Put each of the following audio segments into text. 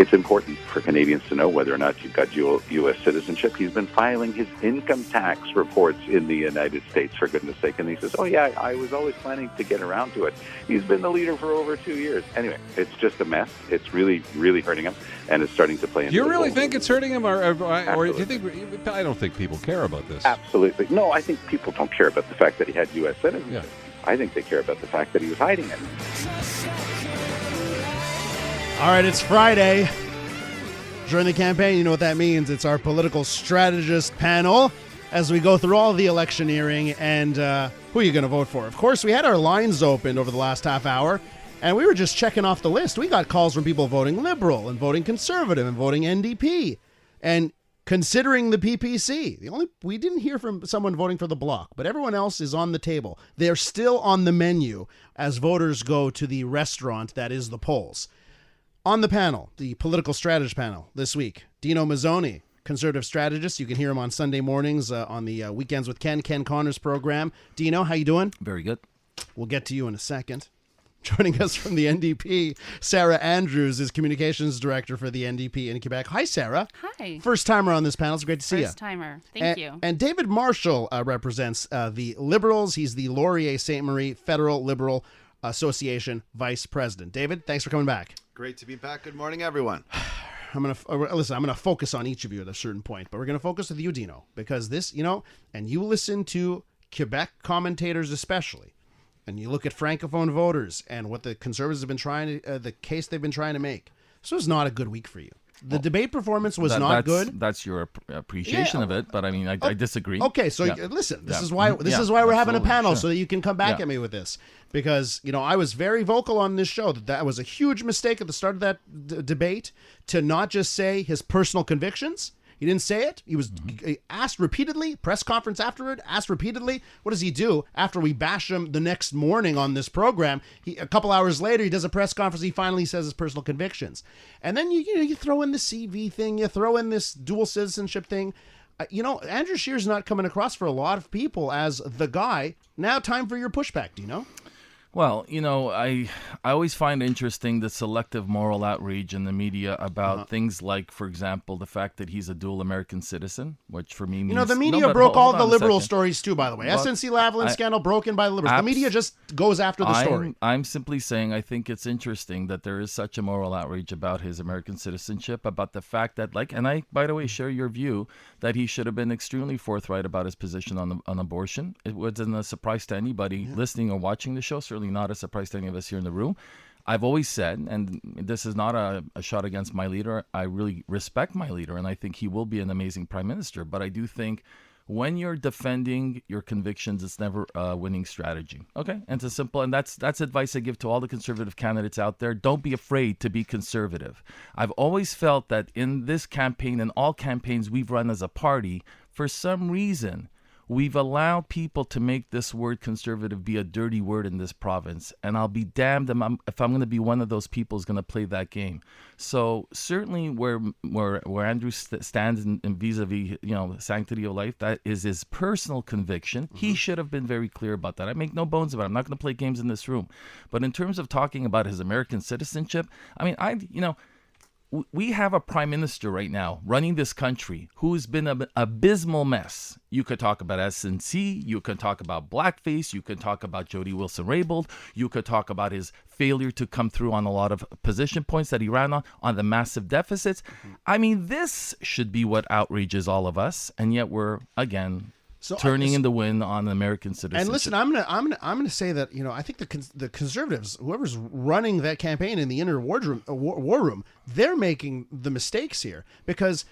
it's important for Canadians to know whether or not you've got dual U.S. citizenship. He's been filing his income tax reports in the United States, for goodness sake. And he says, oh, yeah, I was always planning to get around to it. He's been the leader for over 2 years. Anyway, it's just a mess. It's really, really hurting him, and it's starting to play into Do you really think it's hurting him, or do you think? I don't think people care about this. Absolutely. No, I think people don't care about the fact that he had U.S. citizenship. Yeah. I think they care about the fact that he was hiding it. All right, it's Friday. During the campaign, you know what that means. It's our political strategist panel as we go through all the electioneering and who are you going to vote for. Of course, we had our lines opened over the last half hour, and we were just checking off the list. We got calls from people voting Liberal and voting Conservative and voting NDP and considering the PPC. We didn't hear from someone voting for the Bloc, but everyone else is on the table. They're still on the menu as voters go to the restaurant that is the polls. On the panel, the political strategist panel this week, Dino Mazzone, conservative strategist. You can hear him on Sunday mornings on the Weekends with Ken Connor's program. Dino, how you doing? Very good. We'll get to you in a second. Joining us from the NDP, Sarah Andrews is communications director for the NDP in Quebec. Hi, Sarah. Hi. First timer on this panel. It's great to see you. First timer. Thank you. And David Marshall represents the Liberals. He's the Laurier Ste. Marie Federal Liberal Association vice president. David, thanks for coming back. Great to be back. Good morning, everyone. I'm gonna focus on each of you at a certain point, but we're gonna focus with you, Dino, because this, and you listen to Quebec commentators especially, and you look at francophone voters and what the Conservatives have been trying to, the case they've been trying to make. This was not a good week for you. The debate performance was not good. That's your appreciation of it, but I mean, I disagree. Okay, so listen, this is why we're having a panel, so that you can come back at me with this, because I was very vocal on this show that was a huge mistake at the start of that debate to not just say his personal convictions. He didn't say it. He was asked repeatedly, press conference afterward, asked repeatedly. What does he do after we bash him the next morning on this program? A couple hours later, he does a press conference. He finally says his personal convictions. And then you throw in the CV thing. You throw in this dual citizenship thing. Andrew Scheer's not coming across for a lot of people as the guy. Now time for your pushback, do you know? Well, I always find interesting the selective moral outrage in the media about things like, for example, the fact that he's a dual American citizen, which for me means... the media broke all the liberal stories too, by the way. Well, SNC-Lavalin scandal broken by the liberals. The media just goes after the story. I'm simply saying I think it's interesting that there is such a moral outrage about his American citizenship, about the fact that, and I, by the way, share your view that he should have been extremely forthright about his position on abortion. It wasn't a surprise to anybody listening or watching the show, certainly not a surprise to any of us here in the room. I've always said, and this is not a shot against my leader, I really respect my leader, and I think he will be an amazing prime minister. But I do think when you're defending your convictions, it's never a winning strategy. Okay? And it's simple, and that's advice I give to all the conservative candidates out there. Don't be afraid to be conservative. I've always felt that in this campaign and all campaigns we've run as a party, for some reason, we've allowed people to make this word conservative be a dirty word in this province, and I'll be damned if I'm going to be one of those people who's going to play that game. So certainly where Andrew stands in vis-a-vis, the sanctity of life, that is his personal conviction. He should have been very clear about that. I make no bones about it. I'm not going to play games in this room. But in terms of talking about his American citizenship, I mean, we have a prime minister right now running this country who's been an abysmal mess. You could talk about SNC, you could talk about blackface, you could talk about Jody Wilson-Raybould, you could talk about his failure to come through on a lot of position points that he ran on the massive deficits. I mean, this should be what outrages all of us, and yet we're, again, turning in the wind on American citizenship. And listen, I'm gonna say that I think the Conservatives, whoever's running that campaign in the inner war room, they're making the mistakes here, because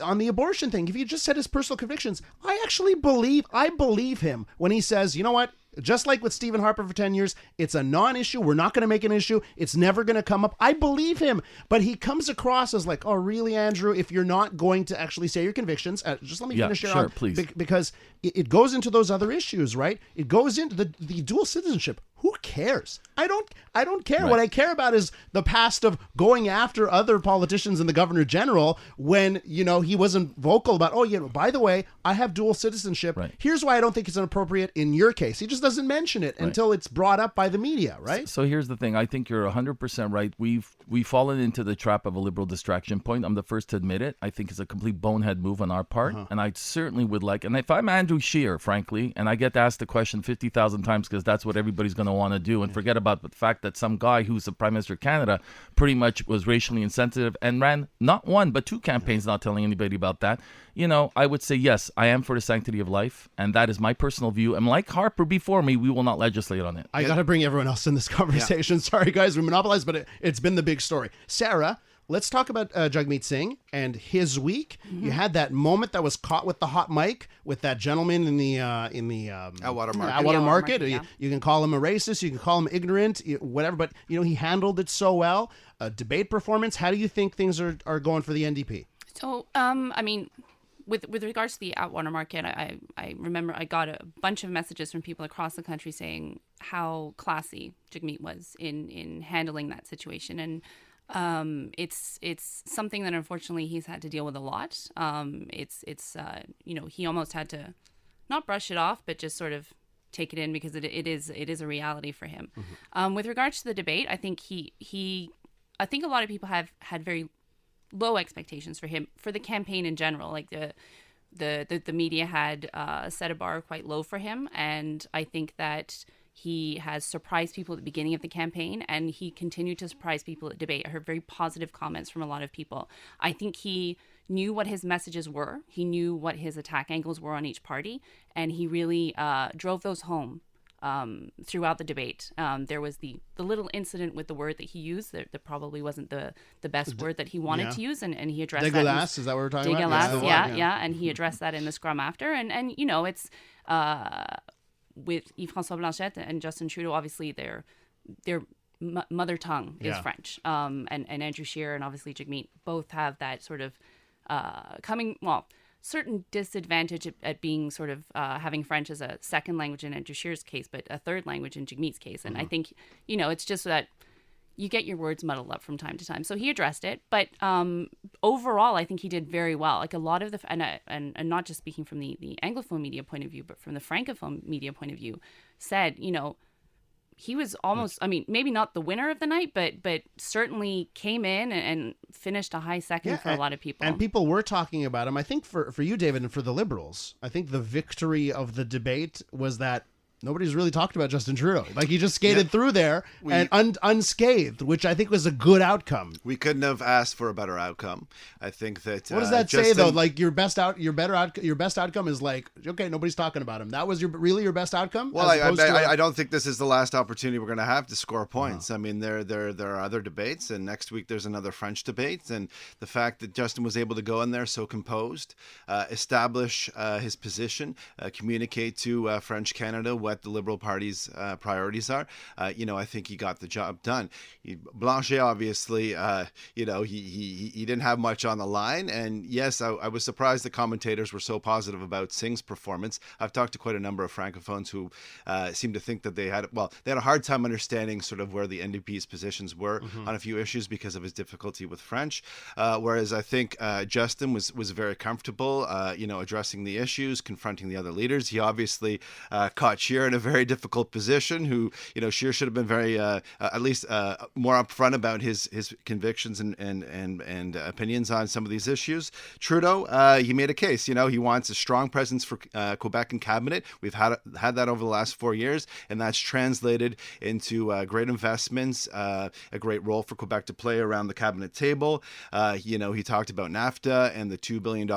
on the abortion thing, if you just said his personal convictions, I believe him when he says, you know what? Just like with Stephen Harper for 10 years, it's a non-issue. We're not going to make an issue. It's never going to come up. I believe him. But he comes across as like, oh, really, Andrew? If you're not going to actually say your convictions, just let me finish here. Sure, please. Because it goes into those other issues, right? It goes into the dual citizenship. Who cares? I don't care. Right. What I care about is the past of going after other politicians and the governor general when, he wasn't vocal about, by the way, I have dual citizenship. Right. Here's why I don't think it's inappropriate in your case. He just doesn't mention it until it's brought up by the media, right? So here's the thing. I think you're 100% right. We've we've fallen into the trap of a liberal distraction point. I'm the first to admit it. I think it's a complete bonehead move on our part. And I certainly would like, and if I'm Andrew Scheer, frankly, and I get asked the question 50,000 times because that's what everybody's going to want to do, and forget about the fact that some guy who's the Prime Minister of Canada pretty much was racially insensitive and ran not one, but two campaigns not telling anybody about that. I would say, yes, I am for the sanctity of life, and that is my personal view. And like Harper before me, we will not legislate on it. I got to bring everyone else in this conversation. Sorry, guys, we monopolized, but it's been the big story. Sarah, let's talk about Jagmeet Singh and his week. You had that moment that was caught with the hot mic with that gentleman in the Atwater Market. Atwater Market. Yeah. You can call him a racist, you can call him ignorant, whatever, but he handled it so well. Debate performance. How do you think things are going for the NDP? So, with regards to the Atwater Market, I remember I got a bunch of messages from people across the country saying how classy Jagmeet was in handling that situation, and it's something that unfortunately he's had to deal with a lot. He almost had to not brush it off, but just sort of take it in because it is a reality for him. With regards to the debate, I think I think a lot of people have had very low expectations for him, for the campaign in general. Like the media had set a bar quite low for him, and I think that he has surprised people at the beginning of the campaign, and he continued to surprise people at debate. I heard very positive comments from a lot of people. I think he knew what his messages were. He knew what his attack angles were on each party, and he really drove those home throughout the debate. There was the little incident with the word that he used that probably wasn't the best word that he wanted to use, and he addressed that. Dégueulasse, is that what we're talking about? Dégueulasse, yeah, and he addressed that in the scrum after, and it's with Yves-François Blanchet and Justin Trudeau, obviously their mother tongue is French, and Andrew Scheer and obviously Jagmeet both have that sort of certain disadvantage at being sort of having French as a second language in Andrew Scheer's case, but a third language in Jagmeet's case. And I think, it's just that you get your words muddled up from time to time. So he addressed it, but overall, I think he did very well. Like a lot of and not just speaking from the Anglophone media point of view, but from the Francophone media point of view, said, he was almost, maybe not the winner of the night, but certainly came in and finished a high second for a lot of people. And people were talking about him. I think for you, David, and for the Liberals, I think the victory of the debate was that nobody's really talked about Justin Trudeau. Like he just skated through there and unscathed, which I think was a good outcome. We couldn't have asked for a better outcome. I think that. What does that say though? Like your best outcome is like, okay, nobody's talking about him. That was your best outcome. Well, I don't think this is the last opportunity we're going to have to score points. I mean, there are other debates, and next week there's another French debate, and the fact that Justin was able to go in there so composed, establish his position, communicate to French Canada what the Liberal Party's priorities are. I think he got the job done. Blanchet, obviously, he didn't have much on the line. And yes, I was surprised the commentators were so positive about Singh's performance. I've talked to quite a number of Francophones who seem to think that they had a hard time understanding sort of where the NDP's positions were on a few issues because of his difficulty with French. Whereas I think Justin was very comfortable, addressing the issues, confronting the other leaders. He obviously caught Scheer in a very difficult position, who, Scheer should have been very, at least more upfront about his convictions and opinions on some of these issues. Trudeau, he made a case, he wants a strong presence for Quebec in cabinet. We've had that over the last 4 years, and that's translated into great investments, a great role for Quebec to play around the cabinet table. He talked about NAFTA and the $2 billion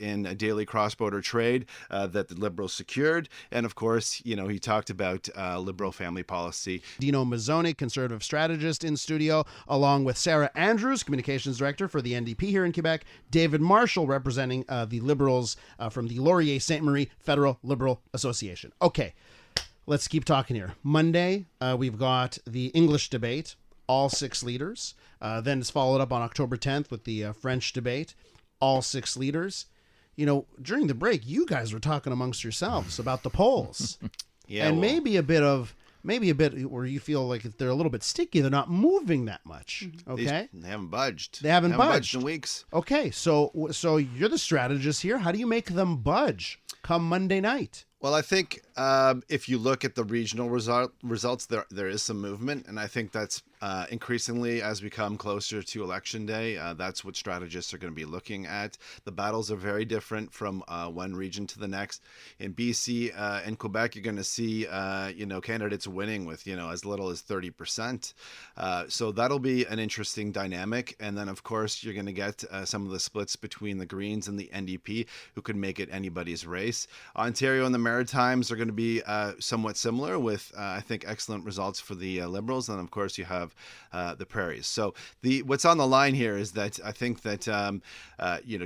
in daily cross-border trade that the Liberals secured. And of course, he talked about Liberal family policy. Dino Mazzone, Conservative Strategist, in studio, along with Sarah Andrews, Communications Director for the NDP here in Quebec, David Marshall, representing the Liberals from the Laurier Ste. Marie Federal Liberal Association. Okay, let's keep talking here. Monday, we've got the English debate, all 6 leaders. Then it's followed up on October 10th with the French debate, all 6 leaders. During the break, you guys were talking amongst yourselves about the polls. Maybe a bit where you feel like if they're a little bit sticky, they're not moving that much. Okay, they haven't budged. They haven't budged in weeks. Okay, so you're the strategist here. How do you make them budge come Monday night? Well, I think if you look at the regional results, there is some movement, and I think that's increasingly, as we come closer to Election Day, that's what strategists are going to be looking at. The battles are very different from one region to the next. In BC and Quebec, you're going to see, candidates winning with, as little as 30%. So that'll be an interesting dynamic. And then, of course, you're going to get some of the splits between the Greens and the NDP, who could make it anybody's race. Ontario and the Maritimes are going to be somewhat similar with, I think, excellent results for the Liberals. And, of course, you have the Prairies. So what's on the line here is that I think that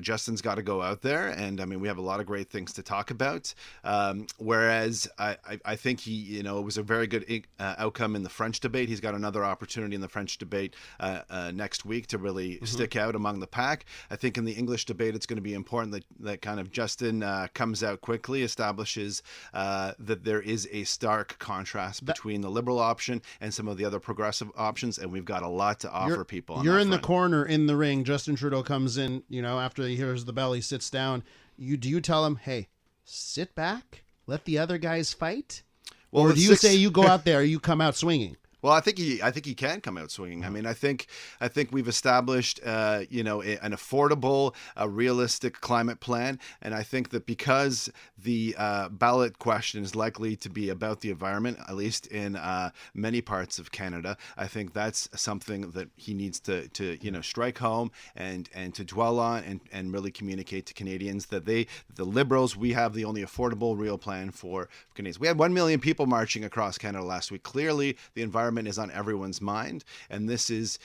Justin's got to go out there, and I mean we have a lot of great things to talk about. Whereas I think it was a very good outcome in the French debate. He's got another opportunity in the French debate next week to really stick out among the pack. I think in the English debate it's going to be important that kind of Justin comes out quickly, establishes that there is a stark contrast between the Liberal option and some of the other progressive options, and we've got a lot to offer people. You're in the corner in the ring. Justin Trudeau comes in, after he hears the bell, he sits down. Do you tell him, hey, sit back, let the other guys fight? Well, or do you say you go out there, you come out swinging? Well, I think he can come out swinging. I mean, I think we've established, an affordable, realistic climate plan, and I think that because the ballot question is likely to be about the environment, at least in many parts of Canada, I think that's something that he needs to strike home and to dwell on and really communicate to Canadians that the Liberals, we have the only affordable, real plan for Canadians. We had 1 million people marching across Canada last week. Clearly, the environment is on everyone's mind, and this is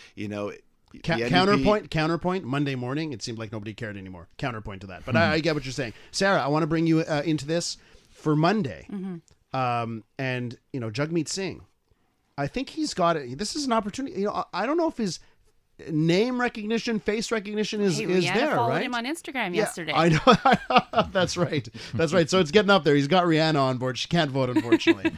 counterpoint. Monday morning, it seemed like nobody cared anymore. Counterpoint to that, but I get what you're saying, Sarah. I want to bring you into this for Monday, and Jagmeet Singh. I think he's got it. This is an opportunity. I don't know if his name recognition, face recognition is there, right? Followed him on Instagram yesterday. I know. That's right. So it's getting up there. He's got Rihanna on board. She can't vote, unfortunately.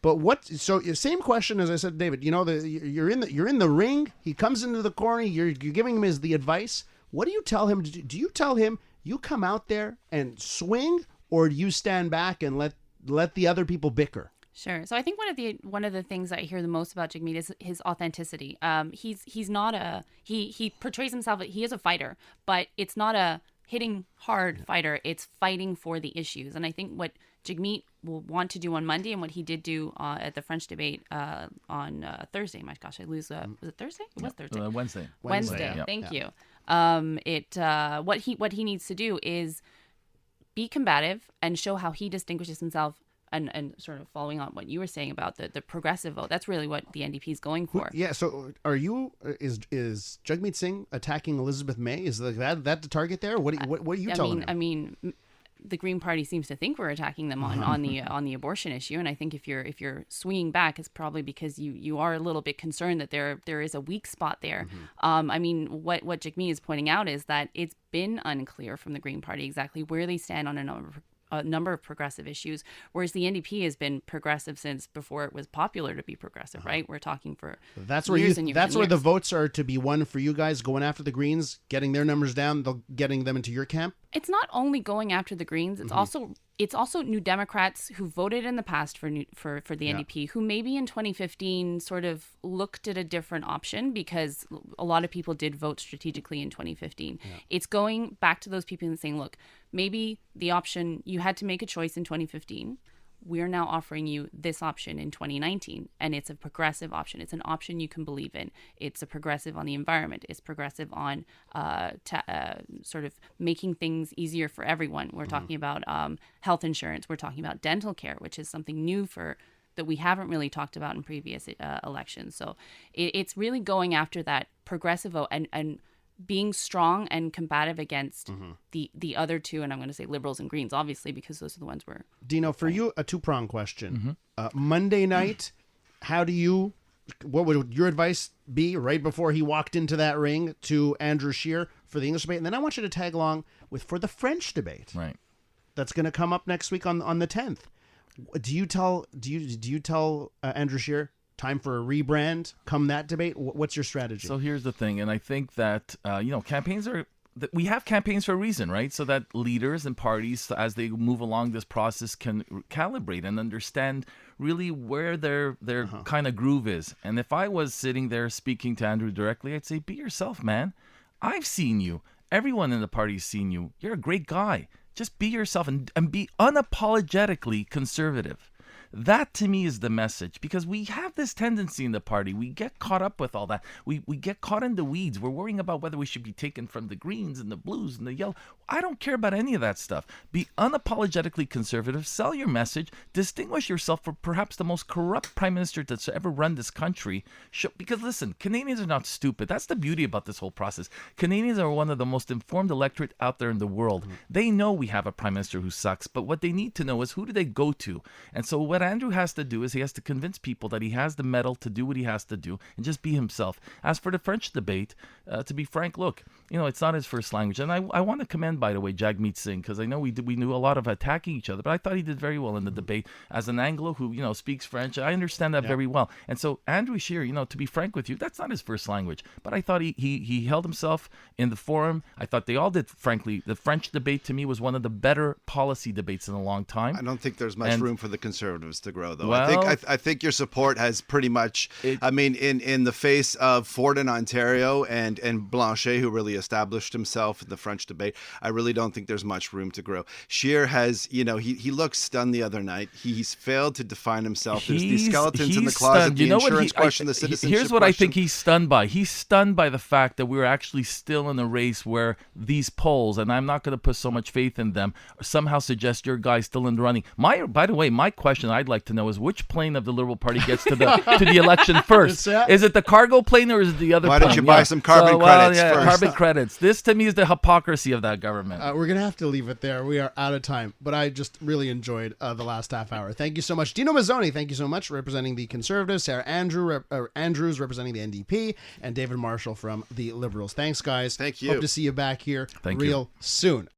But so same question as I said, David. You're in the ring. He comes into the corner. You're giving him the advice. What do you tell him? Do you tell him you come out there and swing, or do you stand back and let the other people bicker? Sure. So I think one of the things that I hear the most about Jagmeet is his authenticity. He's not he portrays himself. He is a fighter, but it's not a hitting hard fighter. It's fighting for the issues. And I think what Jagmeet will want to do on Monday, and what he did do at the French debate on Thursday. My gosh, I lose. Was it Thursday? It was Thursday. Wednesday. Wednesday. Yeah. Thank you. What he needs to do is be combative and show how he distinguishes himself. And sort of following on what you were saying about the progressive vote, that's really what the NDP is going for. Yeah. So, is Jagmeet Singh attacking Elizabeth May? Is that the target there? What are you telling him? I mean, the Green Party seems to think we're attacking them on the abortion issue, and I think if you're swinging back, it's probably because you are a little bit concerned that there is a weak spot there. I mean, what Jagmeet is pointing out is that it's been unclear from the Green Party exactly where they stand on a number of progressive issues, whereas the NDP has been progressive since before it was popular to be progressive, right? We're talking for years and years. That's where the votes are to be won for you guys, going after the Greens, getting their numbers down, getting them into your camp. It's not only going after the Greens; it's also New Democrats who voted in the past for the NDP, who maybe in 2015 sort of looked at a different option because a lot of people did vote strategically in 2015. Yeah. It's going back to those people and saying, look, maybe the option, you had to make a choice in 2015. We're now offering you this option in 2019, and it's a progressive option. It's an option you can believe in. It's a progressive on the environment. It's progressive on sort of making things easier for everyone. We're talking about health insurance. We're talking about dental care, which is something new that we haven't really talked about in previous elections. So it's really going after that progressive vote and being strong and combative against the other two, and I'm going to say Liberals and Greens, obviously, because those are the ones we're... Dino, for you, a two-pronged question. Monday night, what would your advice be right before he walked into that ring to Andrew Scheer for the English debate? And then I want you to tag along for the French debate. Right. That's going to come up next week on the 10th. Do you tell Andrew Scheer, time for a rebrand come that debate? What's your strategy? So here's the thing, and I think that campaigns are we have campaigns for a reason, right? So that leaders and parties, as they move along this process, can calibrate and understand really where their kind of groove is. And if I was sitting there speaking to Andrew directly, I'd say, be yourself, man. I've seen you. Everyone in the party's seen you. You're a great guy. Just be yourself and be unapologetically conservative. That, to me, is the message, because we have this tendency in the party. We get caught up with all that. We get caught in the weeds. We're worrying about whether we should be taken from the greens and the blues and the yellow. I don't care about any of that stuff. Be unapologetically conservative. Sell your message. Distinguish yourself for perhaps the most corrupt prime minister that's ever run this country. Because, listen, Canadians are not stupid. That's the beauty about this whole process. Canadians are one of the most informed electorate out there in the world. They know we have a prime minister who sucks, but what they need to know is, who do they go to? And so what Andrew has to do is he has to convince people that he has the mettle to do what he has to do and just be himself. As for the French debate, to be frank, look, it's not his first language. And I want to commend, by the way, Jagmeet Singh, because I know we knew a lot of attacking each other, but I thought he did very well in the debate. As an Anglo who, speaks French, I understand that very well. And so Andrew Scheer, to be frank with you, that's not his first language. But I thought he held himself in the forum. I thought they all did, frankly. The French debate, to me, was one of the better policy debates in a long time. I don't think there's much room for the Conservatives to grow, though. Well, I think your support has pretty much, in the face of Ford in Ontario and Blanchet, who really established himself in the French debate, I really don't think there's much room to grow. Scheer has, he looked stunned the other night. He's failed to define himself. There's these skeletons in the closet, stunned. the insurance question, the citizenship Here's what question. I think he's stunned by. He's stunned by the fact that we're actually still in a race where these polls, and I'm not going to put so much faith in them, somehow suggest your guy's still in the running. By the way, my question I'd like to know is, which plane of the Liberal Party gets to the election first? Is it the cargo plane or is it the other plane? Why don't you buy some carbon credits first? Carbon credits. This, to me, is the hypocrisy of that government. We're going to have to leave it there. We are out of time, but I just really enjoyed the last half hour. Thank you so much. Dino Mazzone, thank you so much, representing the Conservatives. Sarah Andrews, representing the NDP, and David Marshall from the Liberals. Thanks, guys. Thank you. Hope to see you back here Thank real you. soon.